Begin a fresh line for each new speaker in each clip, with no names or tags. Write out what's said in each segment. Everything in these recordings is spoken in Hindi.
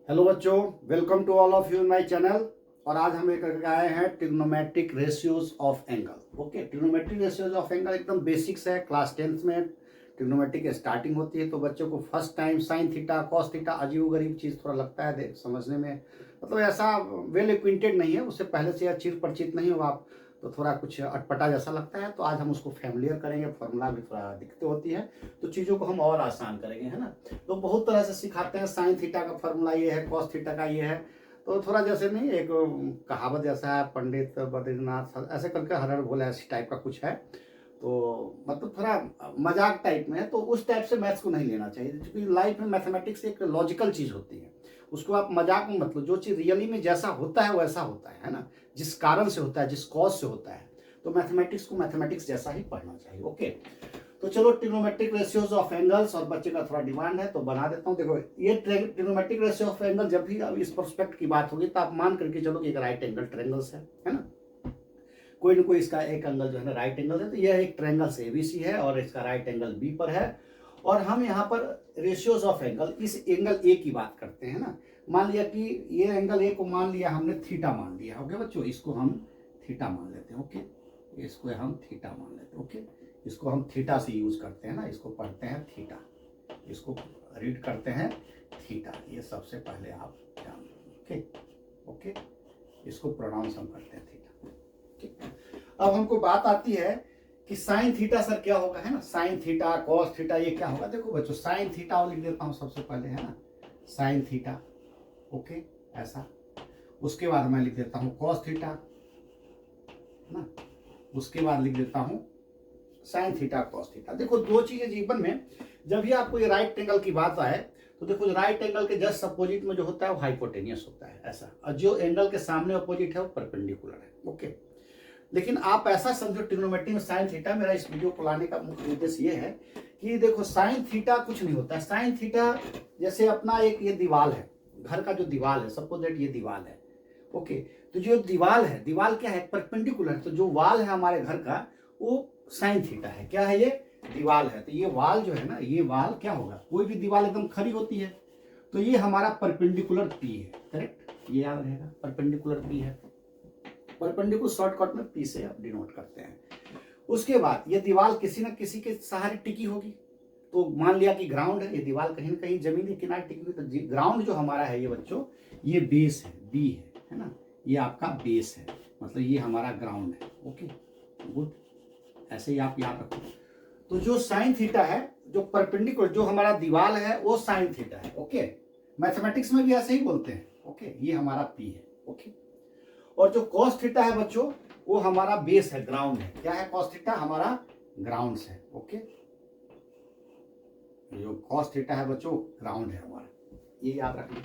हेलो बच्चों, welcome to all of you in my channel. और आज हम लेकर आए हैं trigonometric ratios of angle. Okay, trigonometric ratios of angle एकदम बेसिक्स है। क्लास 10th में ट्रिग्नोमेट्रिक स्टार्टिंग होती है, तो बच्चों को first time sine theta cos theta अजीब गरीब चीज़ थोड़ा लगता है समझने में, मतलब ऐसा वेल एक्विंटेड नहीं है, उससे पहले से या चिर परिचित नहीं हो आप, तो थोड़ा कुछ अटपटा जैसा लगता है। तो आज हम उसको फैमिलियर करेंगे, फॉर्मूला भी थोड़ा दिक्कत होती है, तो चीज़ों को हम और आसान करेंगे, है ना। तो बहुत तरह से सिखाते हैं, साइन थीटा का फॉर्मूला ये है, कॉस थीटा का ये है, तो थोड़ा जैसे नहीं एक कहावत जैसा है, पंडित बद्रीनाथ ऐसे करके हर हर बोला ऐसी टाइप का कुछ है, तो मतलब थोड़ा मजाक टाइप में है। तो उस टाइप से मैथ्स को नहीं लेना चाहिए, क्योंकि लाइफ में मैथमेटिक्स एक लॉजिकल चीज़ होती है, उसको आप मजाक में मतलब जो चीज़ रियली में जैसा होता है वैसा होता है ना, जिस कारण से होता है, जिस कॉज से होता है, तो मैथमेटिक्स को मैथमेटिक्स जैसा ही पढ़ना चाहिए। ओके, तो चलो ट्रिग्नोमेट्रिक रेशियोज ऑफ एंगल्स, और बच्चे का थोड़ा डिमांड है तो बना देता हूँ। देखो, ये ट्रिग्नोमेट्रिक रेशियो ऑफ एंगल जब भी अब इस पर्सपेक्ट की बात होगी तो आप मान करके चलो कि एक राइट एंगल ट्रायंगल्स है ना। कोई ना कोई इसका एक एंगल जो है ना राइट एंगल है, तो यह एक ट्रायंगल एबीसी है और इसका राइट एंगल बी पर है। और हम यहाँ पर रेशियोज ऑफ एंगल इस एंगल ए की बात करते हैं ना। मान लिया कि ये एंगल ए को मान लिया हमने थीटा मान लिया। ओके बच्चों, इसको हम थीटा मान लेते हैं। ओके, इसको हम थीटा मान लेते हैं। ओके, इसको हम थीटा से यूज करते हैं ना, इसको पढ़ते हैं थीटा, इसको रीड करते हैं थीटा, ये सबसे पहले आप ध्यान दें। ओके ओके, इसको प्रोनाउंस हम करते हैं थीटा। ओके, अब हमको बात आती है कि साइन थीटा सर क्या होगा, है ना। साइन थीटा कॉस थीटा ये क्या होगा। देखो बच्चों, साइन थीटा और लिख देता हूं सबसे पहले, है ना, साइन थीटा। ओके, ऐसा। उसके बाद मैं लिख देता हूं कॉस थीटा, है ना। उसके बाद लिख देता हूं साइन थीटा कॉस थीटा। देखो, दो चीजें जीवन में जब भी आपको ये राइट एंगल की बात आए, तो देखो राइट एंगल के जस्ट अपोजिट में जो होता है वो हाइपोटेनियस होता है, ऐसा। और जो एंगल के सामने अपोजिट है वो परपेंडिकुलर है। ओके, लेकिन आप ऐसा समझो ट्रिग्नोमेट्री में साइन थीटा, मेरा इस वीडियो को लाने का मुख्य उद्देश्य ये है कि देखो साइन थीटा कुछ नहीं होता है। साइन थीटा जैसे अपना एक ये दीवाल है, घर का जो दीवाल है, सपोज दैट ये दीवाल है। ओके, तो जो दीवाल है, दीवाल क्या है, परपेंडिकुलर, तो जो वाल है हमारे घर का वो साइन थीटा है। क्या है ये, दीवाल है। तो ये वाल जो है ना, ये वाल क्या होगा, कोई भी दीवाल एकदम खड़ी होती है, तो ये हमारा परपेंडिकुलर पी है, करेक्ट, ये याद रहेगा, परपेंडिकुलर पी है। परपेंडिकुलर शॉर्टकट में पी से आप डिनोट करते हैं। उसके बाद ये दीवार किसी न किसी के सहारे टिकी होगी, तो मान लिया कि ग्राउंड है, ये दीवार कहीं ना कहीं जमीन के किनारे टिकी हुई, तो ग्राउंड जो हमारा है ये बच्चों, ये बेस है, बी है ना, ये आपका बेस है, मतलब ये हमारा ग्राउंड है। ओके गुड, ऐसे ही आप याद रखो। तो जो साइन थीटा है, जो परपेंडिकुलर जो हमारा दीवार है वो साइन थीटा है। ओके, मैथमेटिक्स में भी ऐसे ही बोलते हैं। ओके, ये हमारा पी है। ओके, और जो कॉस थीटा है बच्चों, वो हमारा बेस है, ग्राउंड है। क्या है, कॉस थीटा हमारा ग्राउंड है। ओके, जो कॉस थीटा है बच्चों ग्राउंड है हमारा, ये याद रखना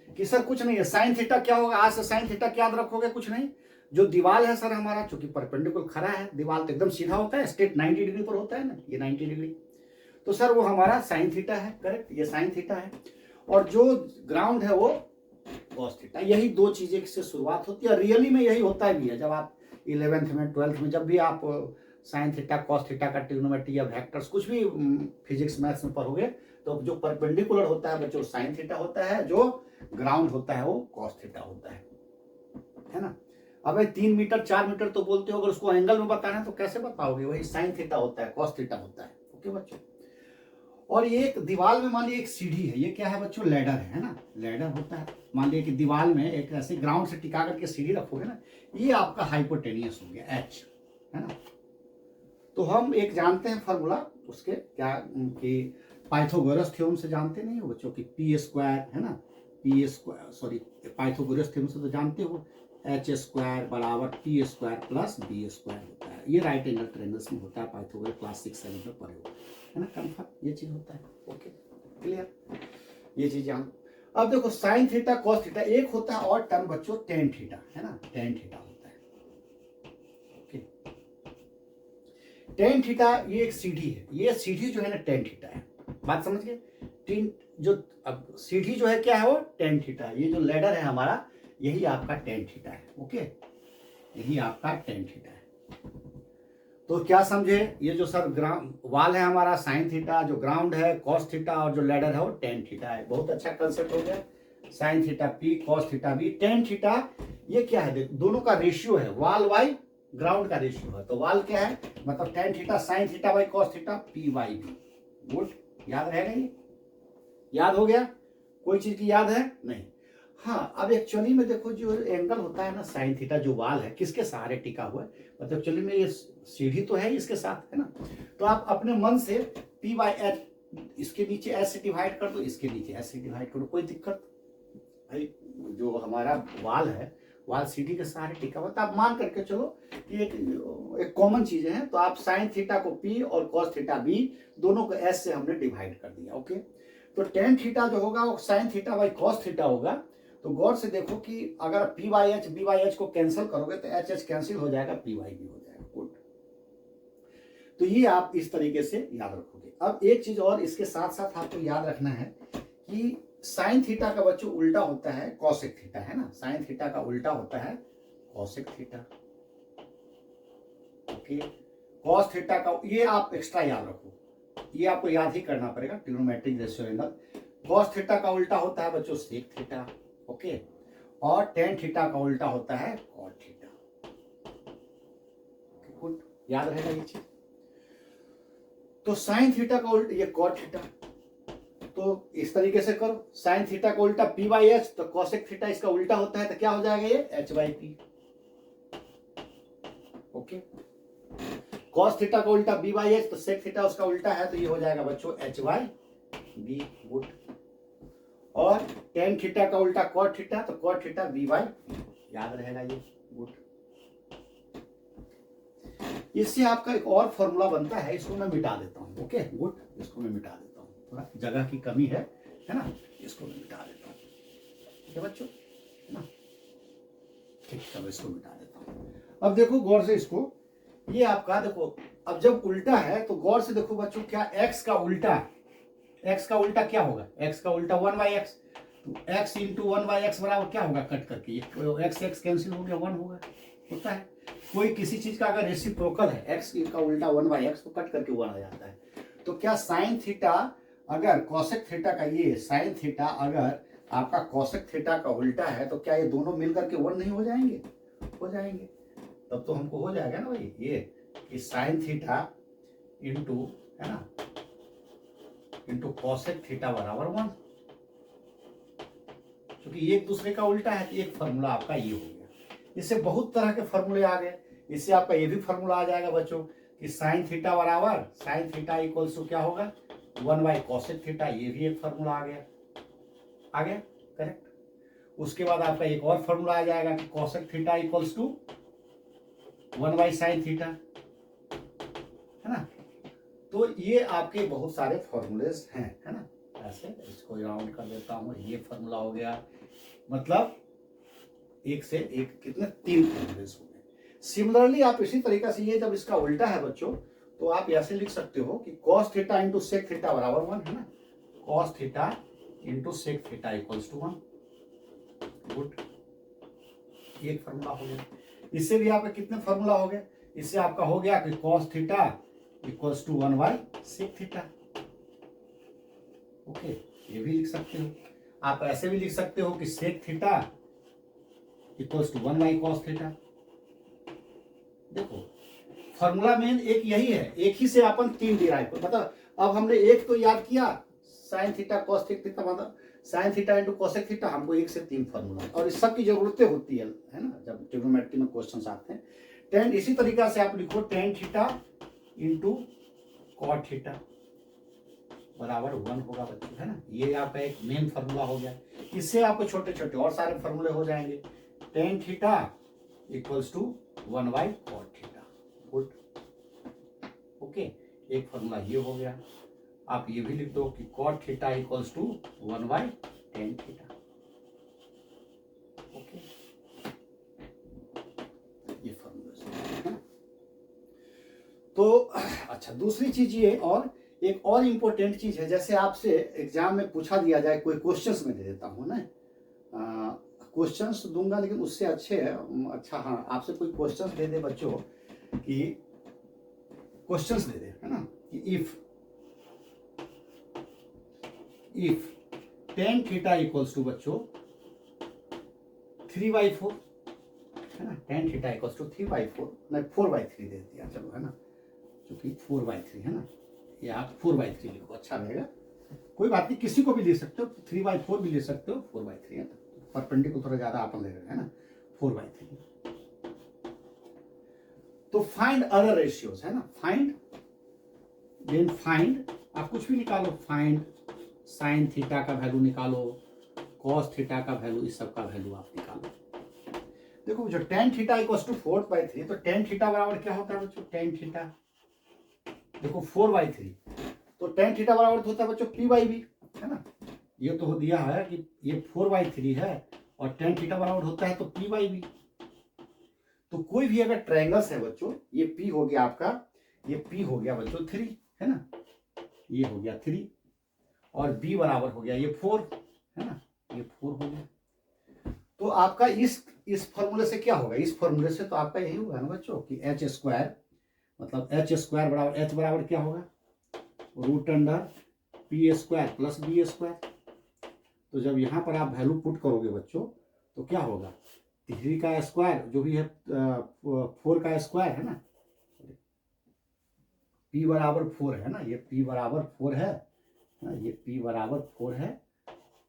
कि सर कुछ नहीं है। साइन थीटा क्या होगा, आज से साइन थीटा क्या याद रखोगे, कुछ नहीं। जो दीवाल है सर हमारा, चूंकि परपेंडिकुलर खड़ा है, दीवाल तो एकदम सीधा होता है, स्ट्रेट 90 डिग्री पर होता है ना, ये 90 डिग्री, तो सर वो हमारा साइन थीटा है, करेक्ट, ये साइन थीटा है। और जो ग्राउंड है वो कॉस थीटा। यही दो चीजें से शुरुआत होती है, रियली में यही होता भी है। जब आप 11th में 12th में जब भी आप साइन थीटा कॉस थीटा का ट्रिग्नोमेट्री या वेक्टर्स कुछ भी फिजिक्स मैथ्स में पढ़ोगे, तो जो परपेंडिकुलर होता है बच्चों साइन थीटा होता है, जो ग्राउंड होता है वो कॉस थीटा होता है ना। अब 3 मीटर 4 मीटर तो बोलते हो, अगर उसको एंगल में बताना है तो कैसे बताओगे, वही साइन थीटा होता है, कॉस थीटा होता है। ओके बच्चों, और ये एक दीवार में मान लीजिए एक सीढ़ी है, ये क्या है बच्चों, लैडर है ना, लैडर होता है। मान लीजिए कि दीवार में एक ऐसे ग्राउंड से टिका करके सीढ़ी रखोगे ना, ये आपका हाइपोटेनियस हो गया, एच, है ना। तो हम एक जानते हैं फॉर्मूला उसके, क्या कि पाइथागोरस थ्योरम से जानते नहीं हो बच्चों, कि पी स्क्वायर, है ना, p square, sorry, Pythagoras theorem से तो जानते हो, एच स्क्वायर बराबर t square plus b square होता है। ये राइट एंगल ट्रायंगल्स में होता है, पाइथागोरस क्लास 6-7 में पढ़े हो, है ना, कंफर्म, ये चीज होता है। ओके क्लियर, ये चीज जान। अब देखो साइन थीटा कॉस थीटा, एक होता है और टर्म बच्चों टेन थीटा, है ना, टेन थीटा होता है। ओके, टेन थीटा ये एक सीढ़ी है, ये सीढ़ी जो है ना टेन थीटा है, बात समझ गए। टेन जो अब सीढ़ी जो है क्या है, वो टेन थीटा है। ये जो लैडर है हमारा, यही आपका टेन थीटा है। ओके, यही आपका टेन थीटा है। तो क्या समझे, ये जो सर ग्राउंड वाल है हमारा साइन थीटा, जो ग्राउंड है कॉस थीटा, और जो लैडर है वो टेन थीटा है। बहुत अच्छा कंसेप्ट हो गया, sine theta p cos theta b tan theta, ये क्या है देख दोनों का रेशियो है, वाल वाई ग्राउंड का रेशियो है, तो वाल क्या है मतलब tan theta sine theta by cos theta P by B. Good, याद रहेगा ये, याद हो गया, कोई चीज की याद है नहीं। हाँ अब एक्चुअली में देखो जो एंगल होता है ना साइन थीटा, जो वाल है किसके सहारे टिका हुआ है, मतलब एक्चुअली में ये सीढ़ी तो है इसके साथ है ना, तो आप अपने मन से पी बाई एच इसके नीचे एच से डिवाइड कर दो, इसके नीचे एच से डिवाइड कर दो, कोई दिक्कत भाई, जो हमारा वाल है वाल सीढ़ी के सहारे टिका हुआ, तो आप मान करके चलो कि एक कॉमन चीजें हैं, तो आप साइन थीटा को पी और कॉस थीटा बी दोनों को एस से हमने डिवाइड कर दिया। ओके, तो टेन थीटा जो होगा वो sine theta by cos theta होगा, तो गौर से देखो कि अगर P by H B by H को कैंसिल करोगे तो एच एच कैंसिल हो जाएगा, पी वाई बी हो जाएगा। गुड, तो ये आप इस तरीके से याद रखोगे। अब एक चीज और इसके साथ साथ आपको याद रखना है कि साइन थीटा का बच्चों उल्टा होता है कॉसेक थीटा, है ना, साइन थीटा का उल्टा होता है cosec theta. Okay, cos theta का ये आप एक्स्ट्रा याद रखो, ये आपको याद ही करना पड़ेगा, trigonometric ratio angle. Cos theta का उल्टा होता है बच्चों सेक थीटा। ओके, और टेन थीटा का उल्टा होता है कॉट थीटा। गुड, याद रहेगा ये चीज। तो साइन थीटा का उल्टा ये कॉट थीटा, तो इस तरीके से करो, साइन थीटा का उल्टा पी बाई एच, तो कॉसेक थीटा इसका उल्टा होता है तो क्या हो जाएगा ये H by P. Okay, cos theta का उल्टा बी बाई एच, तो सेक थीटा उसका उल्टा है तो ये हो जाएगा बच्चों एच बाई बी। गुड, और टेन थीटा का उल्टा कॉट थीटा, तो कॉट थीटा बी बाई, याद रहेगा ये। गुड, इससे आपका एक और फॉर्मूला बनता है, इसको मैं मिटा देता हूं। ओके, गुड, इसको मैं मिटा देता हूं, थोड़ा जगह की कमी है ना, इसको मैं मिटा देता हूं। ठीक है बच्चों, है ना, ठीक, चलो इसको मिटा देता हूं। अब देखो गौर से इसको, ये आपका देखो अब जब उल्टा है तो गौर से देखो बच्चों, क्या x का उल्टा क्या होगा, x का उल्टा 1 बाई एक्स, तो x इंटू 1 बाई एक्स बराबर क्या होगा, कट करके x x कैंसिल हो गया, 1 होगा, होता है। कोई किसी चीज का अगर रेसिप्रोकल है x का उल्टा 1 बाई एक्स, तो कट करके 1 आ जाता है। तो क्या साइन थीटा अगर कॉसेक थीटा का ये साइन थीटा अगर आपका कॉसेक थीटा का उल्टा है, तो क्या ये दोनों मिलकर के 1 नहीं हो जाएंगे, हो जाएंगे। तब तो हमको हो जाएगा ना भाई ये कि साइन थीटा इंटू, है ना, इंटू कॉसेक थीटा बराबर 1, क्योंकि एक दूसरे का उल्टा है, तो एक फॉर्मूला आपका ये हो गया। इससे बहुत तरह के फॉर्मूले आ गए, इससे आपका ये भी फॉर्मूला आ जाएगा बच्चों कि साइन थीटा बराबर साइन थीटा इक्वल्स टू क्या होगा 1 बाई कॉसेक थीटा, ये भी एक फॉर्मूला आ गया, करेक्ट। उसके बाद आपका एक और फॉर्मूला आ जाएगा कि cosec theta equals to 1 by sine theta, है ना। तो ये आपके बहुत सारे फॉर्मूलेस हैं, है ना। ऐसे इसको राउंड कर देता हूं, ये फॉर्मूला हो गया, मतलब एक से एक कितने 3 फॉर्मूलेस हो गए। सिमिलरली आप इसी तरीके से ये जब इसका उल्टा है बच्चों, तो आप ऐसे लिख सकते हो कि cos theta into sec theta बराबर 1, है ना, cos theta into sec theta equals to 1। Good, एक फॉर्मूला हो गया। इससे भी आपका कितने फॉर्मूला हो गए, इससे आपका हो गया कि cos theta equals to 1 by sec theta. Okay, ये भी लिख सकते हो। आप ऐसे भी लिख सकते हो कि sec theta equals to 1 by cos theta. देखो फॉर्मूला मेन एक यही है, एक ही से अपन 3 डिराइव कर, मतलब अब हमने एक तो याद किया साइन थीटा कॉस थीटा, मतलब sine theta into cosec theta, हमको 1 से 3 फॉर्मूला, और इस सब की जरूरतें होती है ना, जब ट्रिग्नोमेट्री में क्वेश्चन आते हैं। टेन इसी तरीका से आप लिखो tan theta into cot theta बराबर 1 होगा बच्चों, है ना। ये आपका एक मेन फॉर्मूला हो गया। इससे आपको छोटे छोटे और सारे फॉर्मूले हो जाएंगे। Tan theta equals to 1 by cot theta. Good, okay, एक फॉर्मूला ये हो गया। आप ये भी लिख दो कि cot theta equals to 1 by tan theta. Okay, ये फॉर्मूला। तो अच्छा, दूसरी चीज ये, और एक और इंपॉर्टेंट चीज है, जैसे आपसे एग्जाम में पूछा दिया जाए, कोई क्वेश्चंस में दे देता हूं ना, क्वेश्चंस दूंगा, लेकिन उससे अच्छे है, अच्छा हाँ, आपसे कोई क्वेश्चंस दे दे बच्चों, कि क्वेश्चंस दे दे, है ना, कि if tan theta equals to बच्चों 3/4 है ना, tan थीटा इक्वल्स टू 3/4, नहीं 4/3 दे दिया चलो, है ना, क्योंकि 4/3 है ना, ये आप 4/3 लिखो, अच्छा रहेगा, कोई बात नहीं, किसी को भी ले सकते हो, 3/4 भी ले सकते हो, 4/3 है ना, परपेंडिकुलर थोड़ा ज्यादा आप ले रहे हैं, है ना, 4/3। तो फाइंड अदर रेशियोज, है ना, फाइंड, देन फाइंड, आप कुछ भी निकालो, फाइंड साइन थीटा का वैल्यू निकालो, कॉस थीटा का वैल्यू, इस सब का वैल्यू आप निकालो। देखो जो tan थीटा इक्वल्स टू 4/3, तो tan थीटा बराबर क्या होता है बच्चों, tan थीटा देखो 4/3, तो tan थीटा बराबर होता है बच्चों p/b, है ना, ये तो दिया है कि ये 4/3 है और tan थीटा बराबर होता है तो p/b। तो कोई भी अगर ट्रायंगल्स है बच्चों, ये p हो गया आपका, ये p हो गया बच्चों 3, है ना, ये हो गया 3 और b बराबर हो गया ये 4, है ना, ये 4 हो गया। तो आपका इस फॉर्मूले से क्या होगा, इस फॉर्मूले से तो आपका यही होगा ना बच्चों कि एच स्क्वायर, मतलब एच स्क्वायर बराबर, एच बराबर क्या होगा, √π² प्लस b²। तो जब यहाँ पर आप वैल्यू पुट करोगे बच्चों तो क्या होगा, 3 का स्क्वायर जो भी है 4 का स्क्वायर है ना, p बराबर 4 है ना, ये p बराबर 4 है ना, ये p बराबर 4 है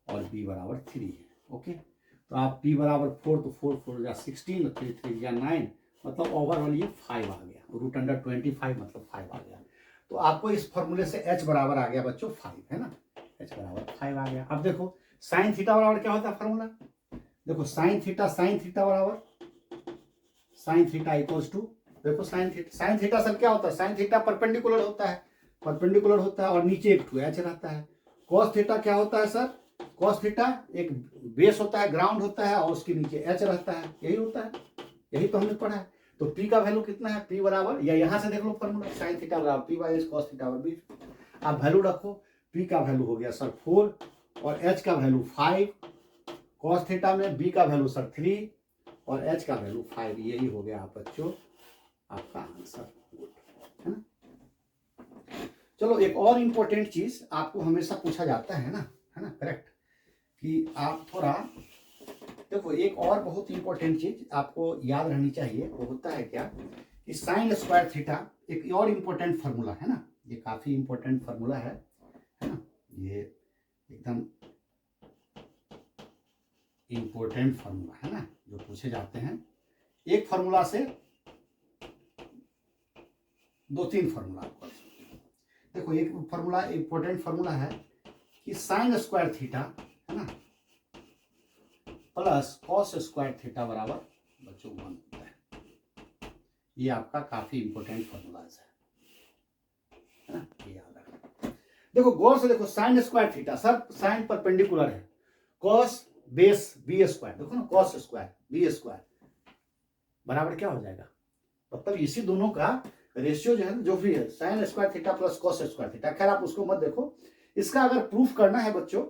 और b बराबर 3 है। ओके, तो आप p बराबर 4, तो 4 4 या 16, 3 3 या 9, मतलब ओवरऑल ये 5 आ गया, √25 मतलब 5 आ गया। तो आपको इस फॉर्मूले से h बराबर आ गया बच्चों 5, है ना, h बराबर 5 आ गया। अब देखो साइन थीटा बराबर क्या होता है फॉर्मूला, देखो साइन थीटा बराबर, साइन थीटा इक्वल्स टू, देखो साइन थीटा सर क्या होता है, साइन थीटा परपेंडिकुलर होता है, परपेंडिकुलर होता है और नीचे एक 2h रहता है। कॉस थीटा क्या होता है सर, कॉस थीटा एक बेस होता है, ग्राउंड होता है और उसके नीचे h रहता है, यही होता है, यही तो हमने पढ़ा है। तो p का वैल्यू कितना है, p बराबर, या यहाँ से देख लो फॉर्मूला, साइन थीटा बराबर p/h, कॉस थीटा बराबर b, आप वैल्यू रखो, p का वैल्यू हो गया सर 4 और h का वैल्यू 5, कॉस थीटा में b का वैल्यू सर 3 और h का वैल्यू 5, यही हो गया आप बच्चों आपका आंसर, है ना। चलो एक और इंपॉर्टेंट चीज आपको हमेशा पूछा जाता है ना, करेक्ट, कि आप थोड़ा देखो, एक और बहुत इंपॉर्टेंट चीज आपको याद रहनी चाहिए, वो होता है क्या कि साइन स्क्वायर थीटा, एक और इंपॉर्टेंट फार्मूला है ना, ये काफी इंपॉर्टेंट फार्मूला है ना, ये एकदम इंपॉर्टेंट फार्मूला है ना, जो पूछे जाते हैं। एक फार्मूला से 2-3 फार्मूला आपको, देखो एक फार्मूला इंपॉर्टेंट फार्मूला है कि साइन स्क्वायर थीटा, है ना, प्लस कॉस स्क्वायर थीटा बराबर बच्चों 1 होता है। ये आपका काफी इंपॉर्टेंट फार्मूला है ना, ये याद रखना। देखो गौर से देखो, sine square theta sir, sine perpendicular है, कॉस बेस b², देखो ना, कॉस स्क्वायर b² बराबर क्या हो जाएगा, मतलब इसी दोनों का रेशियो जो है, जो भी है, sign square theta plus cos square theta, खैर आप उसको मत देखो। इसका अगर प्रूफ करना है बच्चों,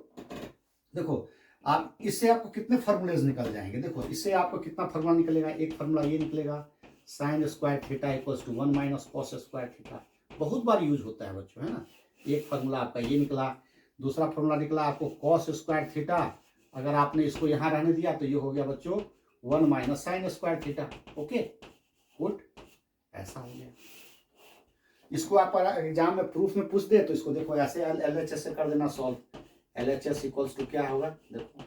देखो आप इससे आपको कितने फॉर्मूलेज निकल जाएंगे, देखो इससे आपको कितना फॉर्मूला निकलेगा, एक फॉर्मूला ये निकलेगा, sine square theta equals to 1 minus cos square theta, बहुत बार यूज होता है बच्चों, है ना। एक फॉर्मूला आपका ये निकला, दूसरा फॉर्मूला निकला आपको कॉस स्क्वायर थीटा, अगर आपने इसको यहां रहने दिया तो ये हो गया बच्चों 1 minus sign square theta. Okay good, ऐसा हो गया। इसको आप एग्जाम में प्रूफ में पूछ दे तो इसको देखो ऐसे LHS से कर देना सॉल्व, LHS इक्वल्स टू क्या होगा, देखो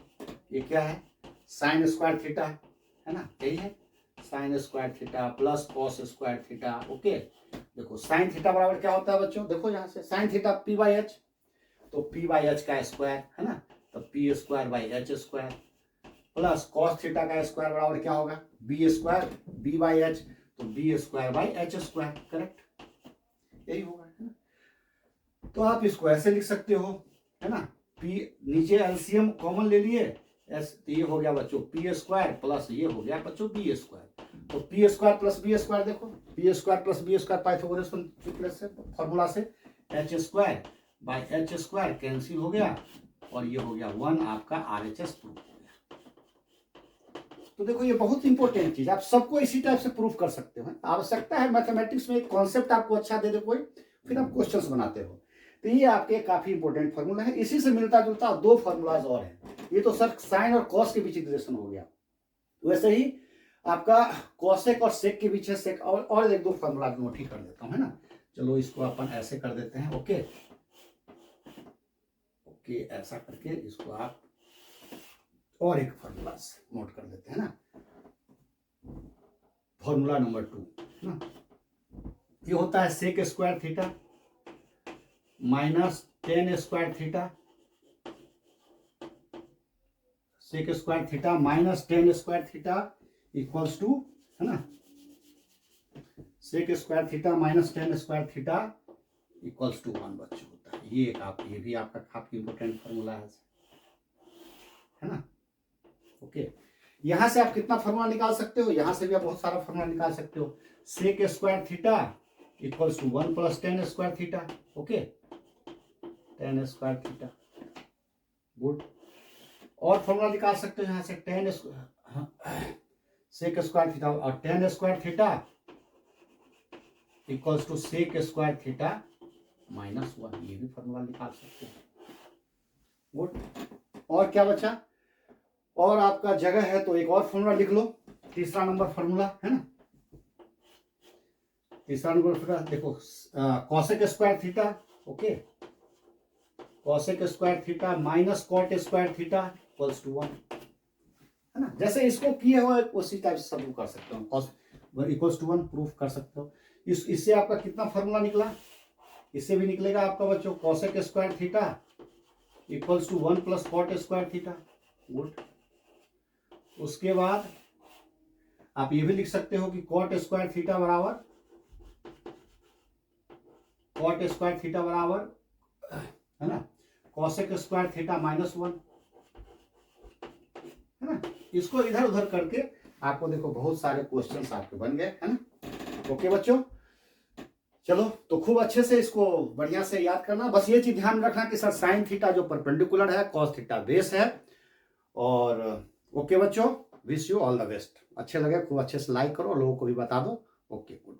ये क्या है, साइन स्क्वायर थीटा, है ना, यही है, sign square theta plus cos square theta. Okay, देखो साइन थीटा बराबर क्या होता है बच्चों, देखो यहाँ से साइन थीटा p/h, तो p/h का स्क्वायर, है ना, तो p²/h² प्लस कॉस थीटा का स्क्वायर बराबर क्या होगा, b² b/h, तो b²/h², करेक्ट, यही होगा, है ना। तो आप इसको ऐसे लिख सकते हो, है ना, p नीचे एलसीएम कॉमन ले लिए, तो ये हो गया बच्चों p² प्लस ये हो गया बच्चों b², तो p² प्लस b², देखो p² प्लस b² पाइथागोरस से फॉर्मूला से h²/h² कैंसिल हो गया और ये हो गया 1, आपका RHS प्रूफ हो गया। तो देखो ये बहुत इंपॉर्टेंट चीज, आप सबको इसी टाइप से प्रूफ कर सकते हो। आवश्यकता है मैथमेटिक्स में एक कॉन्सेप्ट आपको अच्छा दे दे कोई, फिर आप क्वेश्चंस बनाते हो, तो ये आपके काफी इंपॉर्टेंट फार्मूला है। इसी से मिलता जुलता 2 फार्मूलाज और हैं, ये तो सर साइन और कॉस के बीच रिलेशन हो गया, वैसे ही आपका कॉसेक और सेक के पीछे सेक और एक दो फॉर्मूला नोट ही कर देता हूँ, है ना। चलो इसको अपन ऐसे कर देते हैं, ओके ओके, ऐसा करके इसको आप और एक फॉर्मूला नोट कर देते हैं ना, फॉर्मूला नंबर 2 ना। ये होता है sec square theta minus tan square theta, sec square theta minus tan square theta equals to, है ना, sec square theta minus tan square theta equals to 1 बच्चों होता है। ये एक आप, ये भी आपका काफी इंपॉर्टेंट फॉर्मूला है ना। ओके, यहां से आप कितना फॉर्मूला निकाल सकते हो, यहां से भी आप बहुत सारा फॉर्मूला निकाल सकते हो। Sec square theta equals to 1 plus tan square theta, okay, tan square theta, good. और फॉर्मूला निकाल सकते हो यहां से टेन सेक स्क्वायर थीटा और tan square theta equals to sec square theta minus 1, ये भी फॉर्मूला निकाल सकते हो, गुड। और क्या बचा, और आपका जगह है तो एक और फॉर्मूला लिख लो, तीसरा नंबर फॉर्मूला, है ना। तीसरा नंबर फॉर्मूला देखो, cosec square theta, okay, cosec square theta minus cot square theta equals to 1, है ना। जैसे इसको किए हो उसी टाइप से सब कर सकते हो, कॉस इक्वल्स टू 1 प्रूफ कर सकते हो। इससे आपका कितना फॉर्मूला निकला, इससे भी निकलेगा आपका बच्चों cosec square theta equals to 1 plus cot square theta, good. उसके बाद आप ये भी लिख सकते हो कि कॉट स्क्वायर थीटा बराबर, कॉट स्क्वायर थीटा बराबर, है ना, कॉसेक स्क्वायर थीटा माइनस 1, है ना। इसको इधर उधर करके आपको देखो बहुत सारे क्वेश्चंस आपके बन गए, है ना। ओके बच्चों, चलो तो खूब अच्छे से इसको बढ़िया से याद करना। बस ये चीज ध्यान रखना कि सर साइन थीटा जो परपेंडिकुलर है, कॉस थीटा बेस है। और ओके बच्चों, wish you all the best. अच्छे लगे खूब अच्छे से लाइक करो, लोगों को भी बता दो। Okay, good.